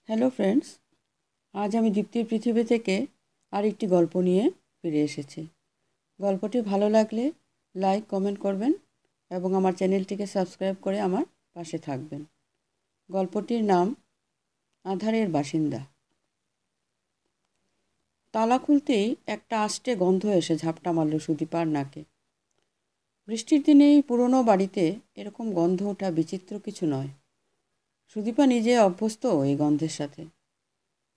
Hello friends, আজ আমি দীপ্তির পৃথিবী থেকে আরেকটি গল্প নিয়ে ফিরে এসেছি। গল্পটি ভালো লাগলে লাইক কমেন্ট করবেন এবং আমার চ্যানেলটিকে সাবস্ক্রাইব করে আমার পাশে থাকবেন। গল্পটির নাম আঁধারের বাসিন্দা। তালা খুলতেই একটা আষ্টে গন্ধ এসে ঝাপটা মারল সুদীপার নাকে। বৃষ্টির দিনেই পুরনো বাড়িতে এরকম গন্ধ ওঠা বিচিত্র কিছু নয়। সুদীপা নিজে অভ্যস্ত এই গন্ধের সাথে,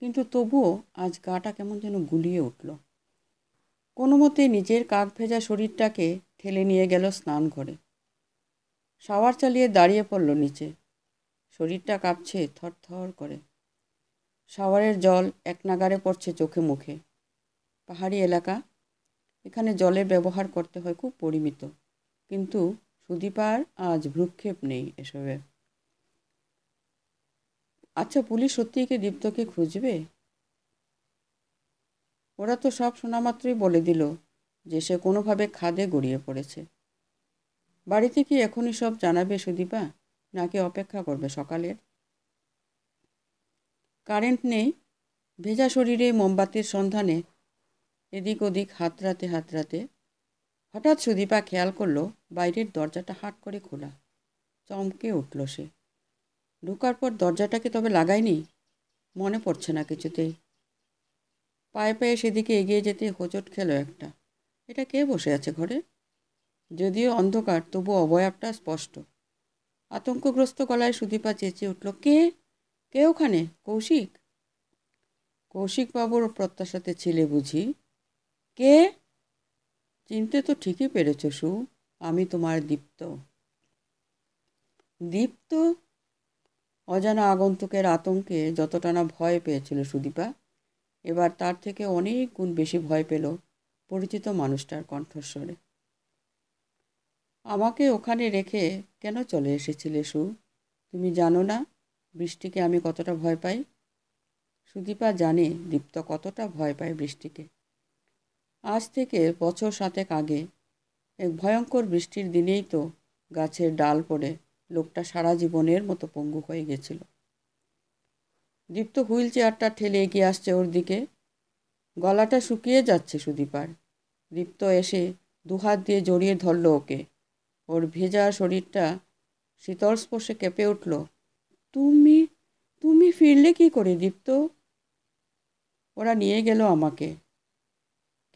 কিন্তু তবুও আজ গাটা কেমন যেন গুলিয়ে উঠল। কোনো মতে নিজের কাক ভেজা শরীরটাকে ঠেলে নিয়ে গেল স্নান ঘরে। শাওয়ার চালিয়ে দাঁড়িয়ে পড়ল নিচে। শরীরটা কাঁপছে থরথর করে। শাওয়ারের জল এক নাগাড়ে পড়ছে চোখে মুখে। পাহাড়ি এলাকা, এখানে জলের ব্যবহার করতে হয় খুব পরিমিত, কিন্তু সুদীপার আজ ভ্রুক্ষেপ নেই এসবে। আচ্ছা, পুলিশ সত্যিই কি দীপ্তকে খুঁজবে? ওরা তো সব শোনা মাত্রই বলে দিল যে সে কোনোভাবে খাদে গড়িয়ে পড়েছে। বাড়িতে কি এখনই সব জানাবে সুদীপা, নাকি অপেক্ষা করবে সকালের? কারেন্ট নেই। ভেজা শরীরে মোমবাতির সন্ধানে এদিক ওদিক হাতড়াতে হাতড়াতে হঠাৎ সুদীপা খেয়াল করলো বাইরের দরজাটা হাট করে খোলা। চমকে উঠল সে। ঢোকার পর দরজাটাকে তবে লাগায়নি? মনে পড়ছে না কিছুতেই। পায়ে পায়ে সেদিকে এগিয়ে যেতে হোঁচট খেল একটা। এটা কে বসে আছে ঘরে? যদিও অন্ধকার, তবু অবয়বটা স্পষ্ট। আতঙ্কগ্রস্ত গলায় সুদীপা চেঁচিয়ে উঠল, কে? কে ওখানে? কৌশিক? কৌশিকবাবুর প্রত্যাশাতে ছিলে বুঝি? কে? চিনতে তো ঠিকই পেরেছ সু, আমি তোমার দীপ্ত। দীপ্ত? অজানা আগন্তুকের আতঙ্কে যতটা না ভয় পেয়েছিল সুদীপা, এবার তার থেকে অনেক গুণ বেশি ভয় পেল পরিচিত মানুষটার কণ্ঠস্বরে। আমাকে ওখানে রেখে কেন চলে এসেছিলে সু? তুমি জানো না বৃষ্টিকে আমি কতটা ভয় পাই? সুদীপা জানে দীপ্ত কতটা ভয় পায় বৃষ্টিকে। আজ থেকে বছর 7 আগে এক ভয়ঙ্কর বৃষ্টির দিনেই তো গাছের ডাল পড়ে লোকটা সারা জীবনের মতো পঙ্গু হয়ে গেছিল। দীপ্ত হুইল চেয়ারটা ঠেলে এগিয়ে আসছে ওর দিকে। গলাটা শুকিয়ে যাচ্ছে সুদীপার। দীপ্ত এসে দুহাত দিয়ে জড়িয়ে ধরল ওকে। ওর ভেজা শরীরটা শীতল স্পর্শে কেঁপে উঠল। তুমি তুমি ফিরলে কি করে দীপ্ত? ওরা নিয়ে গেল আমাকে।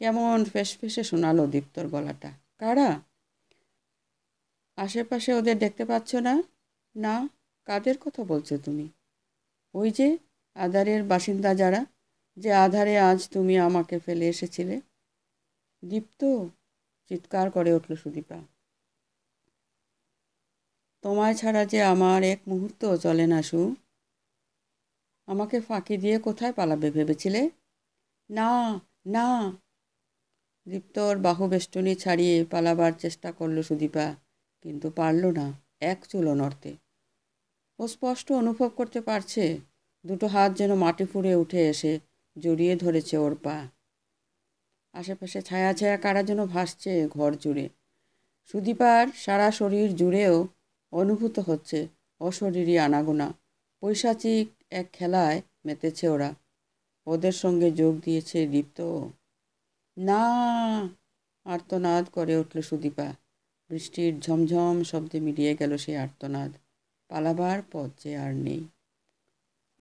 কেমন ফেসফেসে শোনালো দীপ্তর গলাটা। কারা? আশেপাশে ওদের দেখতে পাচ্ছ না? না। কাদের কথা বলছো তুমি? ওই যে আধারের বাসিন্দা যারা, যে আধারে আজ তুমি আমাকে ফেলে এসেছিলে। দীপ্ত, চিৎকার করে উঠল সুদীপা। তোমায় ছাড়া যে আমার এক মুহূর্তও চলে না সু। আমাকে ফাঁকি দিয়ে কোথায় পালাবে ভেবেছিলে? না, না। দীপ্তর বাহুবেষ্টনী ছাড়িয়ে পালাবার চেষ্টা করল সুদীপা, কিন্তু পারল না এক চুলও নড়তে। ও স্পষ্ট অনুভব করতে পারছে দুটো হাত যেন মাটি ফুঁড়ে উঠে এসে জড়িয়ে ধরেছে ওর পা। আশেপাশে ছায়া ছায়া কারা যেন ভাসছে ঘর জুড়ে। সুদীপার সারা শরীর জুড়েও অনুভূত হচ্ছে অশরীরী আনাগোনা। পৈশাচিক এক খেলায় মেতেছে ওরা। ওদের সঙ্গে যোগ দিয়েছে দীপ্ত। না! আর্তনাদ করে উঠল সুদীপা। বৃষ্টির ঝমঝম শব্দে মিলিয়ে গেল সেই আর্তনাদ। পালাবার পথ যে আর নেই।